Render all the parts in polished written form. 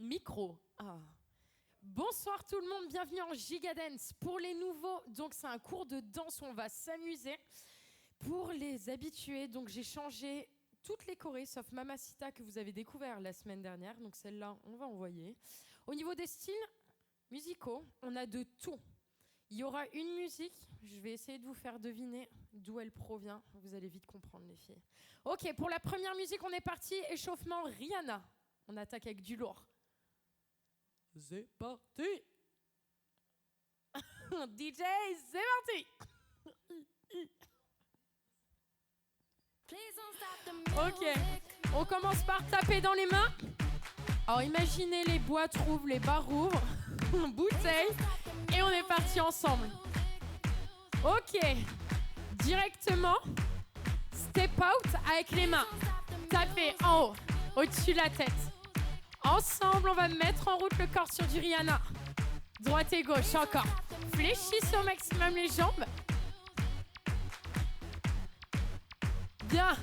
Micro. Ah. Bonsoir tout le monde, bienvenue en Gigadance. Pour les nouveaux, donc c'est un cours de danse où on va s'amuser. Pour les habitués, donc j'ai changé toutes les chorés sauf Mamacita que vous avez découvert la semaine dernière. Donc celle-là, on va envoyer. Au niveau des styles musicaux, on a de tout. Il y aura une musique, je vais essayer de vous faire deviner d'où elle provient. Vous allez vite comprendre les filles. Ok, pour la première musique, on est parti. Échauffement Rihanna. On attaque avec du lourd. C'est parti. DJ, c'est parti. Ok, on commence par taper dans les mains. Alors imaginez les boîtes rouvrent, les barres rouvrent, bouteille, et on est parti ensemble. Ok, directement, step out avec les mains. Tapez en haut, au-dessus de la tête. Ensemble, on va mettre en route le corps sur du Rihanna. Droite et gauche, encore. Fléchissez au maximum les jambes. Bien.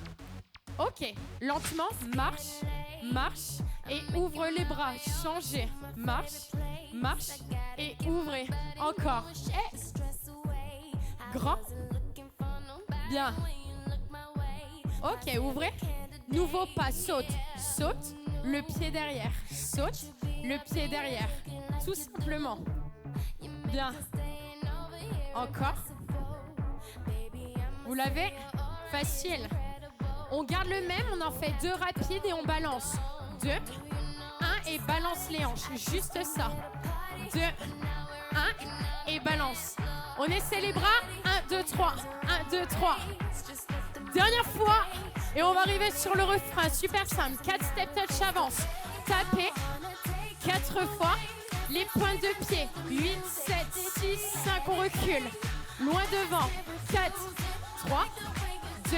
Ok, lentement, marche, marche et ouvre les bras. Changez, marche, marche et ouvrez. Encore. Et grand. Bien. Ok, ouvrez. Nouveau pas, saute, saute. Le pied derrière, saute, le pied derrière, tout simplement. Bien. Encore. Vous l'avez? Facile. On garde le même, on en fait 2 rapides et on balance. 2, 1 et balance les hanches, juste ça. 2, 1 et balance. On essaie les bras, 1, 2, 3, 1, 2, 3. Dernière fois. Et on va arriver sur le refrain, super simple. 4 step touch avance. Tapez 4 fois les pointes de pied. 8, 7, 6, 5, on recule. Loin devant. 4, 3, 2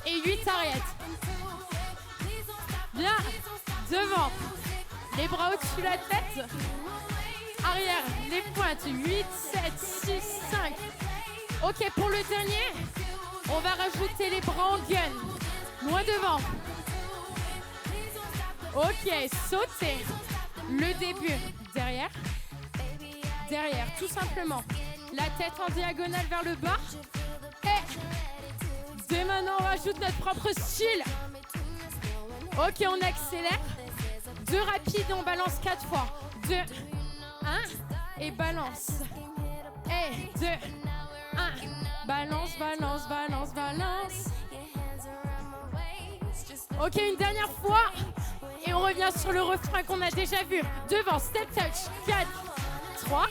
et 8, arrête. Bien, devant. Les bras au-dessus de la tête. Arrière, les pointes. 8, 7, 6, 5. Ok, pour le dernier, on va rajouter les bras en gun. Loin devant. Ok, sautez. Le début. Derrière. Derrière, tout simplement. La tête en diagonale vers le bas. Et dès maintenant, on rajoute notre propre style. Ok, on accélère. 2 rapides et on balance 4 fois. 2, 1 et balance. Et 2, 1. Balance, balance, balance, balance. Ok, une dernière fois. Et on revient sur le refrain qu'on a déjà vu. Devant, step touch. 4, 3.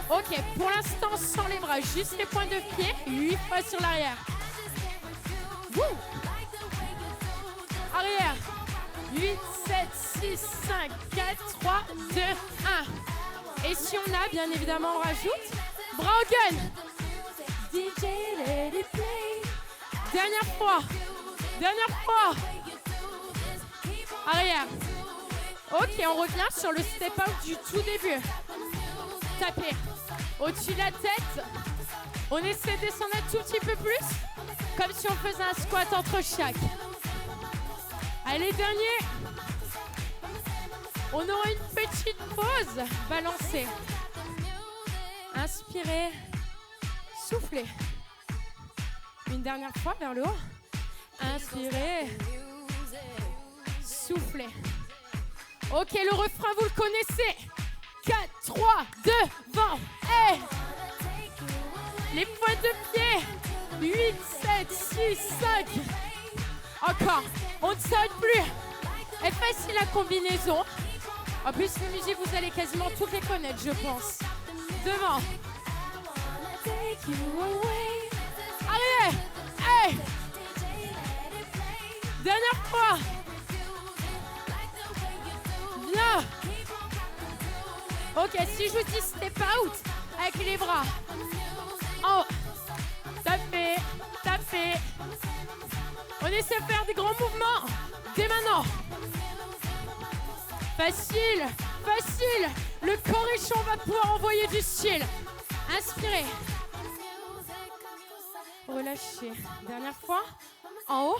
Ok, pour l'instant, sans les bras, juste les points de pied. 8 fois sur l'arrière. Arrière. 8, 7, 6, 5, 4, 3, 2, 1. Et si on a, bien évidemment, on rajoute. Bras au gun. DJ, let it play. Dernière fois. Dernière fois. Arrière. Ok, on revient sur le step out du tout début. Tapez. Au-dessus de la tête. On essaie de descendre un tout petit peu plus. Comme si on faisait un squat entre chaque. Allez, dernier. On aura une petite pause. Balancez. Inspirez. Soufflez. Une dernière fois vers le haut. Inspirez. Soufflez. Ok, le refrain, vous le connaissez. 4, 3, 2, 20. Hey. Les pointes de pied. 8, 7, 6, 5. Encore. On ne s'arrête plus. Et facile la combinaison. En plus, les musiques, vous allez quasiment toutes les connaître, je pense. Devant. Allez. Hey. Dernière fois. Bien. Ok, si je vous dis step out avec les bras. En haut. Tapez, tapez. On essaie de faire des grands mouvements. Dès maintenant. Facile, facile. Le corps est chaud, on va pouvoir envoyer du style. Inspirez. Relâchez. Dernière fois. En haut.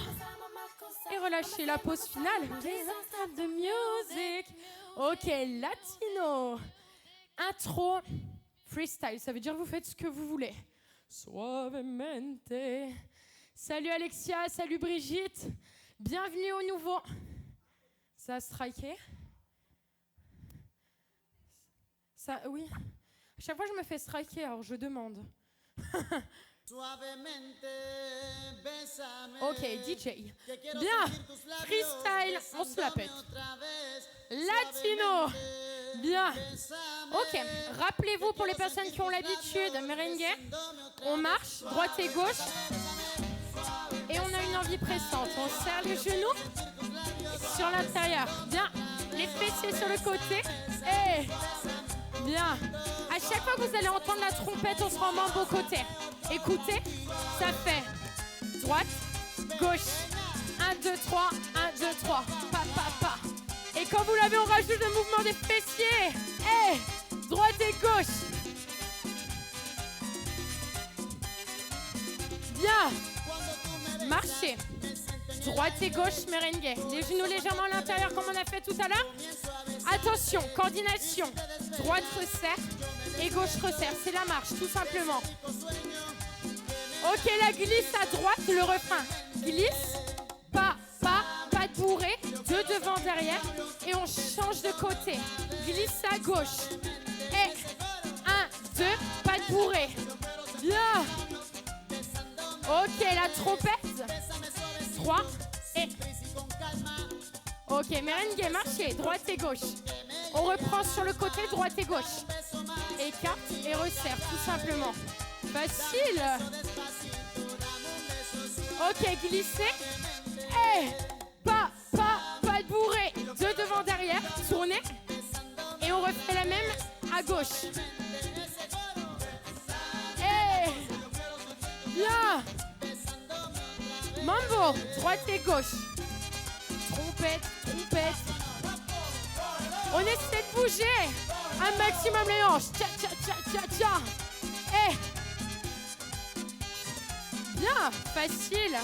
Et relâchez la pause finale. De music. Ok, latino. Intro, freestyle. Ça veut dire que vous faites ce que vous voulez. Suavemente. Salut Alexia, salut Brigitte. Bienvenue au nouveau. Ça a striké. Ça, oui. À chaque fois, je me fais striker, alors je demande. Ok, DJ. Bien. Freestyle, on se la pète. Latino. Bien. Ok. Rappelez-vous, pour les personnes qui ont l'habitude, merengue, on marche, droite et gauche. Et on a une envie pressante. On serre les genoux sur l'intérieur. Bien. Les fessiers sur le côté. Et bien. À chaque fois que vous allez entendre la trompette, on se rend membre au côté. Écoutez, ça fait droite, gauche. 1, 2, 3, 1, 2, 3. Pa, pa, pa. Et quand vous l'avez, on rajoute le mouvement des fessiers. Et droite et gauche. Bien. Marchez. Droite et gauche, merengue. Les genoux légèrement à l'intérieur comme on a fait tout à l'heure. Attention, coordination. Droite resserre et gauche resserre. C'est la marche, tout simplement. Ok, la glisse à droite, le refrain. Glisse, pas de bourré. Deux devant, derrière. Et on change de côté. Glisse à gauche. Et 1, 2, pas de bourré. Bien. Ok, la trompette. 3 et... Ok, merengue, marchez, droite et gauche. On reprend sur le côté, droite et gauche. Écarte et resserre, tout simplement. Facile. Ok, glissez. Et pas de bourré. Deux devant, derrière, tournez. Et on refait la même à gauche. Et bien. Mambo, droite et gauche. Trompette. On essaie de bouger un maximum les hanches. Tcha. Et bien, facile.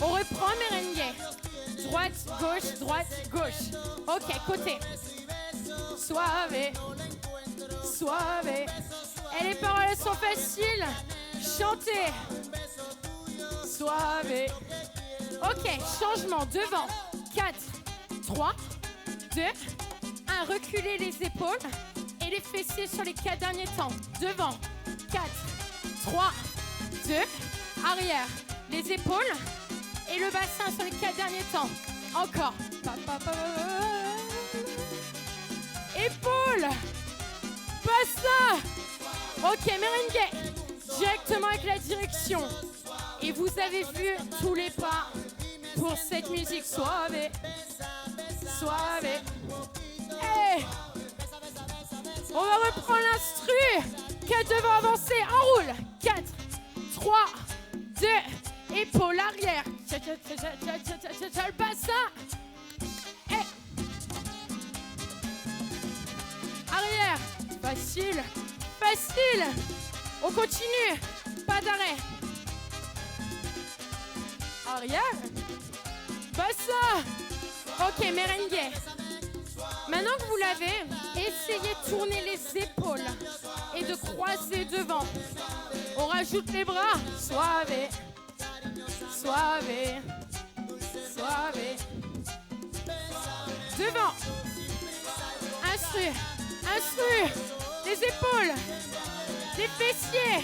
On reprend merengue. Droite, gauche. Ok, côté. Suave. Et les paroles elles sont faciles. Chantez. Suave. Ok, changement devant. 4, 3, 2, 1. Reculez les épaules et les fessiers sur les 4 derniers temps. Devant. 4, 3, 2, arrière. Les épaules et le bassin sur les 4 derniers temps. Encore. Épaules. Bassin. Ok, merengue. Directement avec la direction. Et vous avez vu tous les pas pour cette musique suave. Hey. On va reprendre l'instru. 4 devant, avancer, enroule. 4, 3, 2, épaule arrière. Le bassin. Et arrière. Facile. On continue. Pas d'arrêt. Arrière. Bassin. Ok, merengue. Maintenant que vous l'avez, essayez de tourner les épaules et de croiser devant. On rajoute les bras. Suave. Devant. Instru. Les épaules. Les fessiers.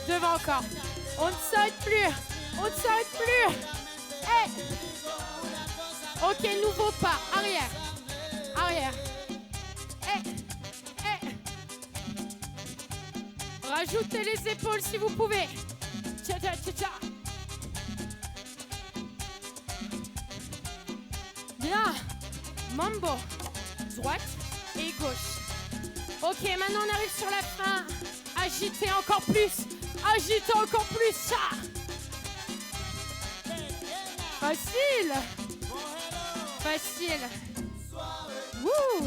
Devant encore. On ne s'arrête plus. Hey. Ok, nouveau pas. Arrière. Hey. Rajoutez les épaules si vous pouvez. Tcha. Bien. Mambo. Droite et gauche. Ok, maintenant on arrive sur la fin. Agitez encore plus. Ça. Facile. Wouh.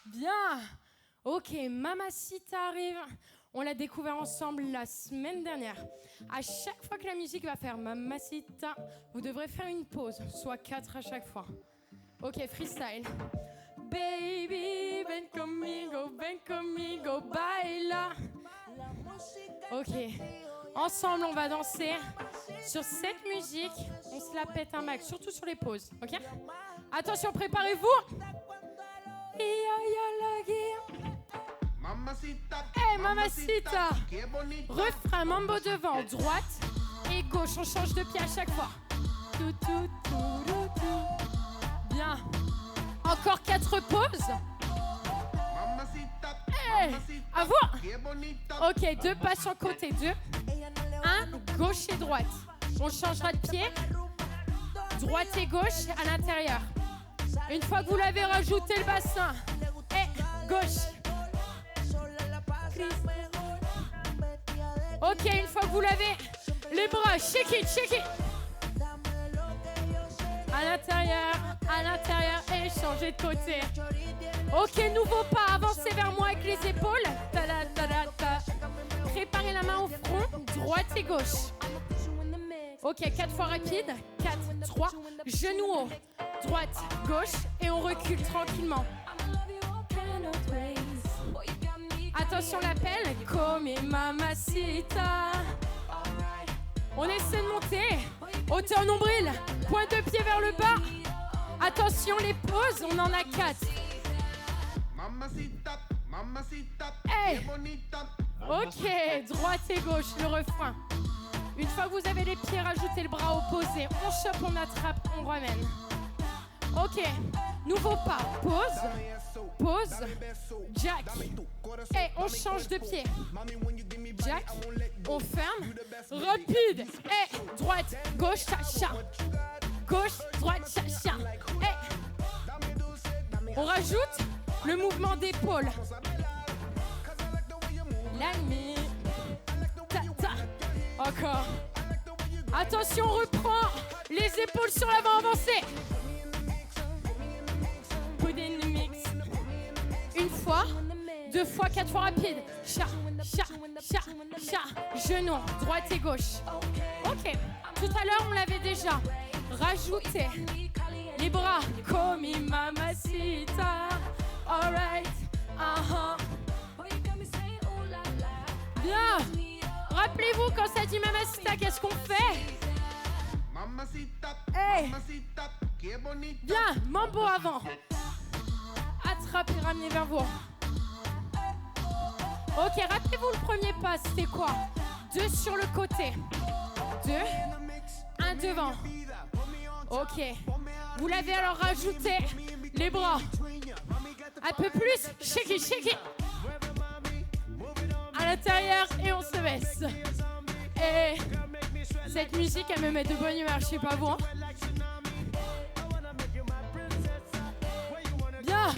Bien. Ok, Mamacita arrive. On l'a découvert ensemble la semaine dernière. À chaque fois que la musique va faire Mamacita, vous devrez faire une pause, soit 4 à chaque fois. Ok, freestyle. Baby, ven conmigo, baila. Ok, ensemble on va danser sur cette musique. On se la pète un max, surtout sur les pauses. Ok, attention, préparez-vous. Hey mamacita. Refrain, mambo devant, droite et gauche. On change de pied à chaque fois. Tout, tout, tout, tout, tout. Bien. Encore 4 pauses. Hey, à vous. Ok, 2 pas sur côté, 2. 1, gauche et droite. On changera de pied. Droite et gauche à l'intérieur. Une fois que vous l'avez rajouté le bassin. Et gauche. Ok, une fois que vous l'avez, les bras, shake it. À l'intérieur et changez de côté. Ok, nouveau pas, avancez vers moi avec les épaules. Préparez la main au front, droite et gauche. Ok, 4 fois rapide. 4, 3, genou haut. Droite, gauche et on recule tranquillement. Attention l'appel, come mamacita. On essaie de monter, hauteur nombril, pointe de pied vers le bas. Attention les pauses, on en a 4. Hey. Ok, droite et gauche, le refrain. Une fois que vous avez les pieds, rajoutez le bras opposé. On chope, on attrape, on ramène. Ok, nouveau pas, pause, jack. Et on change de pied. Jack, on ferme, rapide. Et droite, gauche, cha-cha. Gauche, droite, cha-cha. Et on rajoute le mouvement d'épaule. L'ami. Ta-ta. Encore. Attention, on reprend. Les épaules sur l'avant, avancez. Put in the mix. Une fois, 2 fois, 4 fois rapide. Cha, cha, cha, cha. Genou, droite et gauche. Ok. Tout à l'heure, on l'avait déjà. Rajoutez les bras. Comme mamacita. Alright. Bien. Rappelez-vous quand ça dit mamacita, qu'est-ce qu'on fait? Hey. Bien, mambo avant. Attrape et ramenez vers vous. Ok, rappelez-vous le premier pas, c'était quoi? 2 sur le côté. 2, 1 devant. Ok. Vous l'avez alors rajouté les bras. Un peu plus. Shake it. À l'intérieur et on se baisse. Et cette musique, elle me met de bonne humeur, je sais pas vous. Hein? Bien.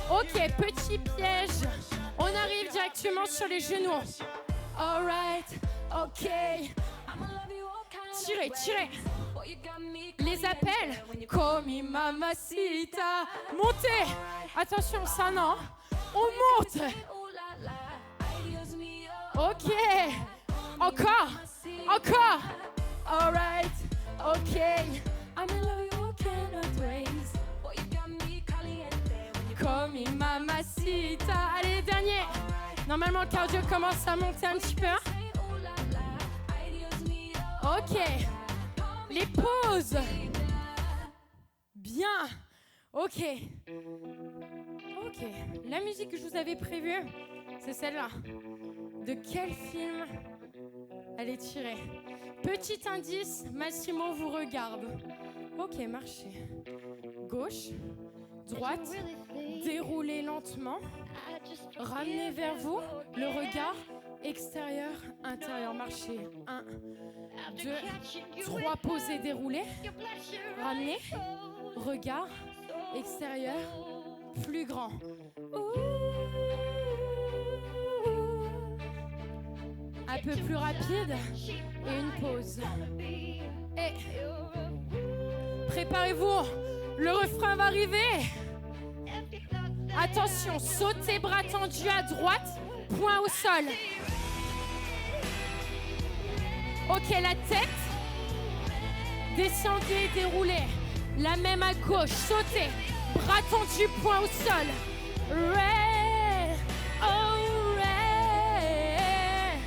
Ok, petit piège. On arrive directement sur les genoux. Alright, ok. Tirez. Les appels. Comme mamacita. Montez. Attention, ça non. On monte. Ok. Encore. Alright, ok. Comme mamacita. Allez, dernier. Normalement, le cardio commence à monter un petit peu. Ok. Les pauses. Bien. Ok. La musique que je vous avais prévue, c'est celle-là. De quel film elle est tirée? Petit indice, Massimo vous regarde. Ok, marchez. Gauche, droite, déroulez lentement. Ramenez vers vous le regard extérieur, intérieur. Marchez. 1, 2, 3, posez, déroulez. Ramenez. Regard extérieur, plus grand. Un peu plus rapide et une pause. Et préparez-vous, le refrain va arriver. Attention, sautez bras tendus à droite, Point au sol. Ok, la tête. Descendez, déroulez. La même à gauche, sautez. Bras tendus, point au sol. Ray, oh Ray.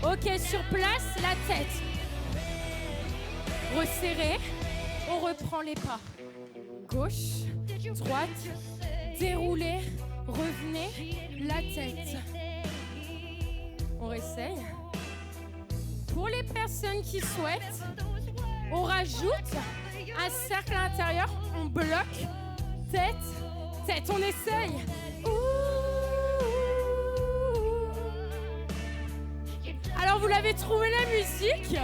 Ok, sur place, la tête. Resserrez. On reprend les pas. Gauche, droite, déroulez, revenez, la tête. On réessaye. Pour les personnes qui souhaitent, on rajoute un cercle à l'intérieur, on bloque, tête, tête, on essaye. Alors vous l'avez trouvé la musique?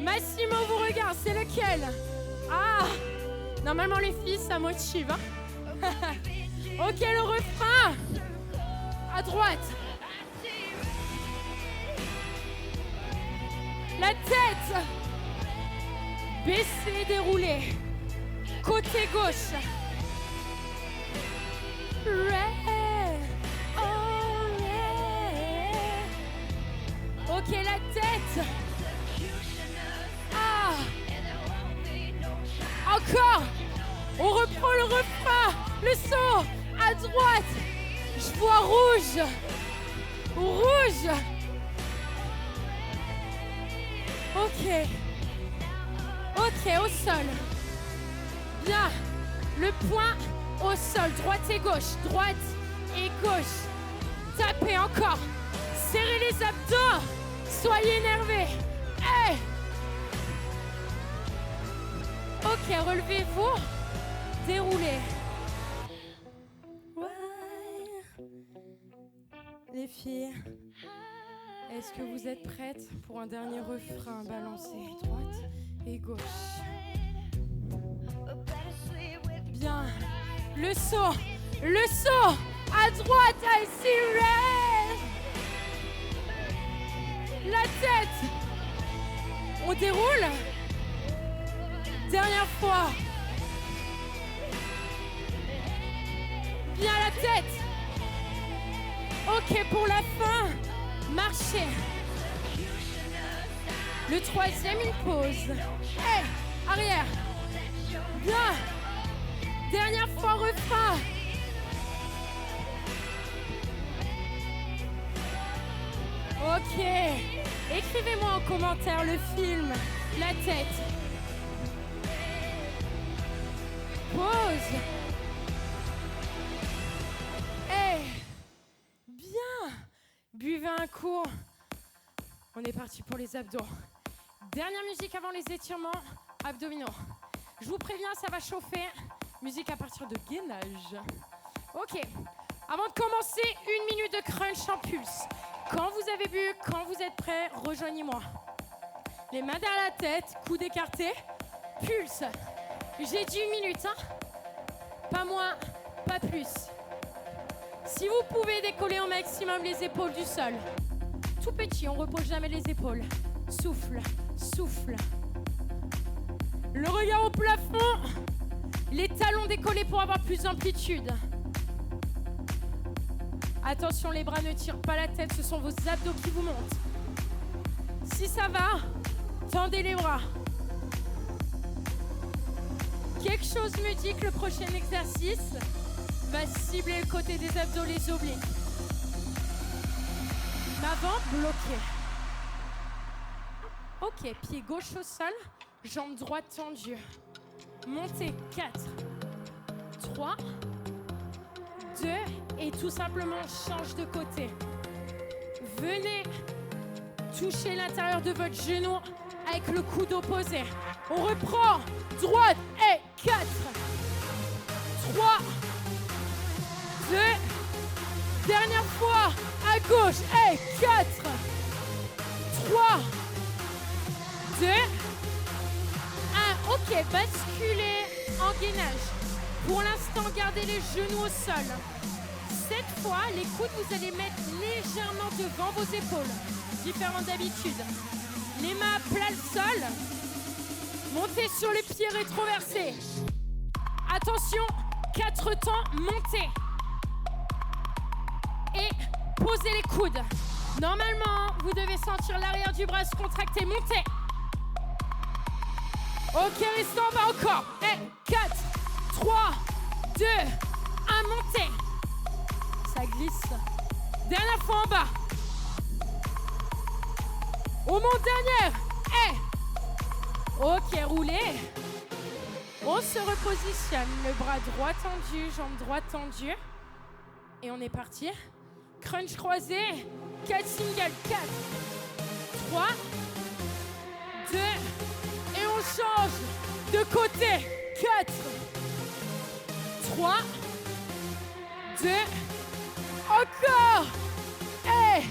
Massimo vous regarde, c'est lequel? Ah, normalement les filles ça motive. Hein. Ok, le refrain. À droite. La tête. Baissez, déroulez. Côté gauche. Ray, oh Ray. Ok, la tête. Ah. Encore. On reprend le refrain. Le saut. À droite. Je vois rouge. Rouge. Ok. Ok, au sol. Bien. Le point au sol. Droite et gauche. Droite et gauche. Tapez encore. Serrez les abdos. Soyez énervés. Hey. Ok, relevez-vous. Déroulez. Ouais. Les filles, est-ce que vous êtes prêtes pour un dernier refrain balancé? Droite et gauche. Bien. Le saut. Le saut. À droite, I see red. La tête. On déroule. Dernière fois. Bien la tête. Ok, pour la fin. Marchez. Le troisième, une pause. Hey, arrière. Bien. Dernière fois, refrain. Ok. Écrivez-moi en commentaire le film, la tête. Pause. Hey. Bien. Buvez un coup. On est parti pour les abdos. Dernière musique avant les étirements abdominaux. Je vous préviens, ça va chauffer. Musique à partir de gainage. Ok. Avant de commencer, 1 minute de crunch en pulse. Quand vous avez bu, quand vous êtes prêts, rejoignez-moi. Les mains derrière la tête, coudes écartés. Pulse. J'ai dit 1 minute, hein. Pas moins, pas plus. Si vous pouvez décoller au maximum les épaules du sol. Tout petit, on repose jamais les épaules. Souffle, souffle. Le regard au plafond. Les talons décollés pour avoir plus d'amplitude. Attention, les bras ne tirent pas la tête, ce sont vos abdos qui vous montent. Si ça va, tendez les bras. Quelque chose me dit que le prochain exercice va cibler le côté des abdos, les obliques. L'avant bloqué. Ok, pied gauche au sol, jambe droite tendue. Montez, 4, 3, 2, et tout simplement change de côté. Venez toucher l'intérieur de votre genou avec le coude opposé. On reprend, droite et 4, 3, 2, dernière fois, à gauche et 4, 3, 2, 1. Ok, basculez en gainage. Pour l'instant, gardez les genoux au sol. Cette fois, les coudes, vous allez mettre légèrement devant vos épaules. Différent d'habitude. Les mains à plat le sol. Montez sur les pieds rétroversés. Attention, 4 temps, montez. Et Posez les coudes. Normalement, vous devez sentir l'arrière du bras se contracter, monter. Ok, restez en bas encore. Et 4, 3, 2, 1, montez. Ça glisse. Dernière fois en bas. On monte dernière. Et ok, roulez. On se repositionne. Le bras droit tendu, jambe droite tendue. Et on est parti. Crunch croisé. 4 singles. 4, 3, 2. Et on change de côté. 4, 3, 2. Encore. Et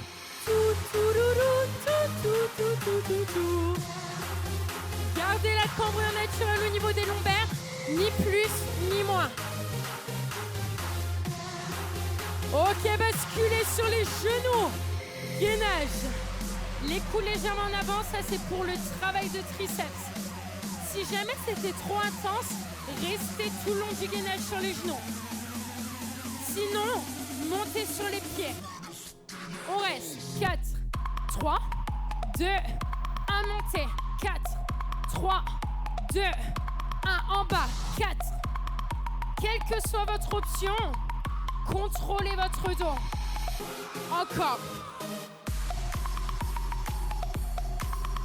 tout. Gardez la cambrure naturelle au niveau des lombaires, ni plus ni moins. Ok, basculez sur les genoux. Gainage. Les coups légèrement en avant, ça c'est pour le travail de triceps. Si jamais c'était trop intense, restez tout le long du gainage sur les genoux. Sinon, montez sur les pieds. On reste. 4, 3, 2, 1, montez. 4, 3, 2, 1, en bas. 4. Quelle que soit votre option, contrôlez votre dos. Encore.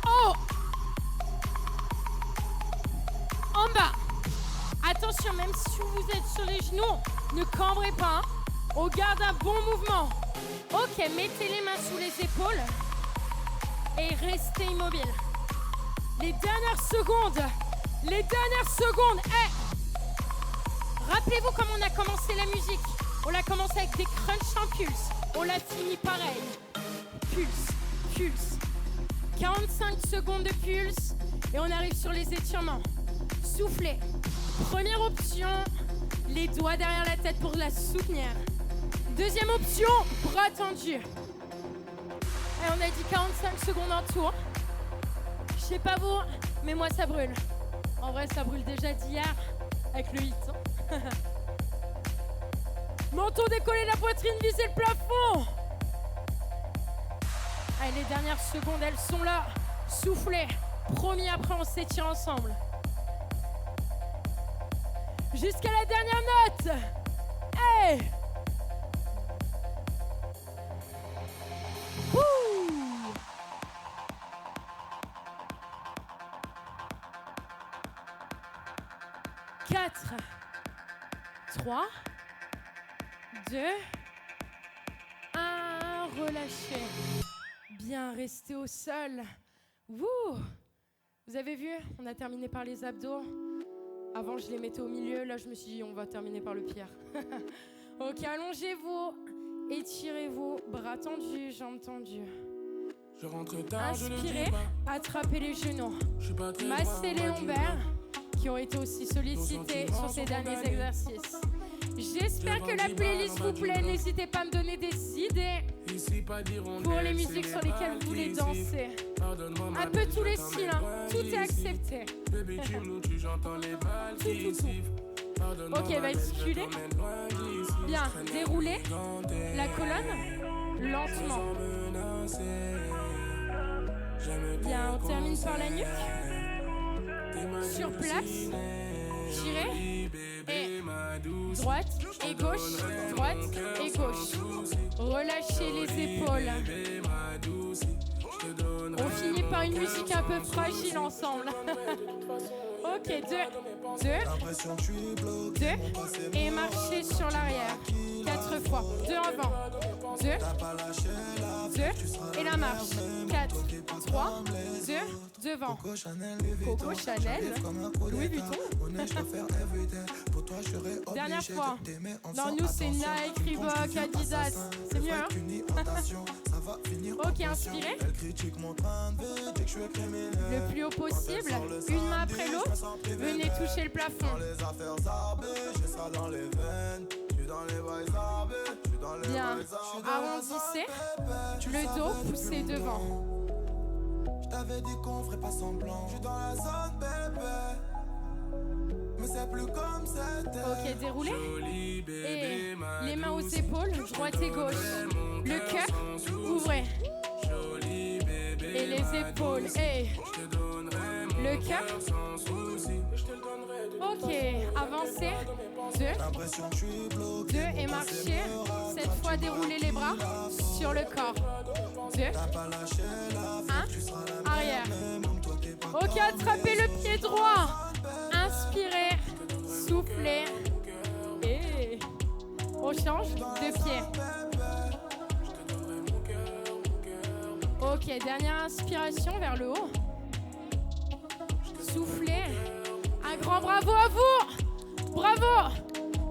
Oh. En bas. Attention, même si vous êtes sur les genoux, ne cambrez pas. On garde un bon mouvement. Ok, mettez les mains sous les épaules et restez immobile. Les dernières secondes. Rappelez-vous comment on a commencé la musique. On l'a commencé avec des crunchs en pulse. On l'a fini pareil. Pulse. 45 secondes de pulse et on arrive sur les étirements. Soufflez. Première option, les doigts derrière la tête pour la soutenir. Deuxième option, bras tendus. Et on a dit 45 secondes en tour. Je sais pas vous, mais moi ça brûle. En vrai, ça brûle déjà d'hier avec le hit. Menton décollé, la poitrine, visez le plafond. Allez, les dernières secondes, elles sont là. Soufflez. Promis, après on s'étire ensemble. Jusqu'à la dernière note. Hey! Ouh! Quatre, 3, 2, 1, relâchez. Bien, restez au sol. Wouh! Vous avez vu, on a terminé par les abdos. Avant, je les mettais au milieu. Là, je me suis dit, on va terminer par le pire. Ok, allongez-vous. Étirez-vous. Bras tendus, jambes tendues. Inspirez. Attrapez les genoux. Massez les lombaires qui ont été aussi sollicités sur ces derniers exercices. J'espère que la playlist vous plaît. N'hésitez pas à me donner des idées pour les musiques sur lesquelles vous voulez danser. Un peu tous les styles, hein. Tout est accepté. Tout. Ok, basculez. Bien, déroulez la colonne lentement. Bien, on termine par la nuque. Sur place, girez. Et droite et gauche, droite et gauche. Relâchez les épaules. On finit par une musique un peu fragile ensemble. Ok, 2, et marchez sur l'arrière. 4 fois. 2 avant. 2, et la marche. 4, 3, 2, devant. Coco Chanel, Louis Vuitton. Dernière fois. Non, nous c'est Nike, Reebok, Adidas. C'est mieux, hein? Ok, inspirez. Le plus haut possible. Une main après l'autre. Venez toucher le plafond. Bien. Arrondissez. Le dos, poussez devant. Je t'avais dit qu'on ferait pas semblant. Je suis dans la zone, bébé. Mais c'est Ok, déroulez. Et les mains aux épaules, droite et gauche. Le cœur, ouvrez. Et les épaules. Et le cœur. Ok, avancez. 2. 2 et marchez. Cette fois, déroulez les bras sur le corps. 2. 1. Arrière. Ok, attrapez le pied droit. Inspirez. Soufflez. Et on change de pied. Ok, dernière inspiration vers le haut. Soufflez. Un grand bravo à vous. Bravo.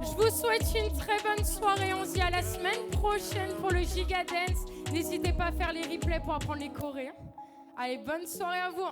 Je vous souhaite une très bonne soirée. On se dit à la semaine prochaine pour le Giga Dance. N'hésitez pas à faire les replays pour apprendre les chorés. Allez, bonne soirée à vous.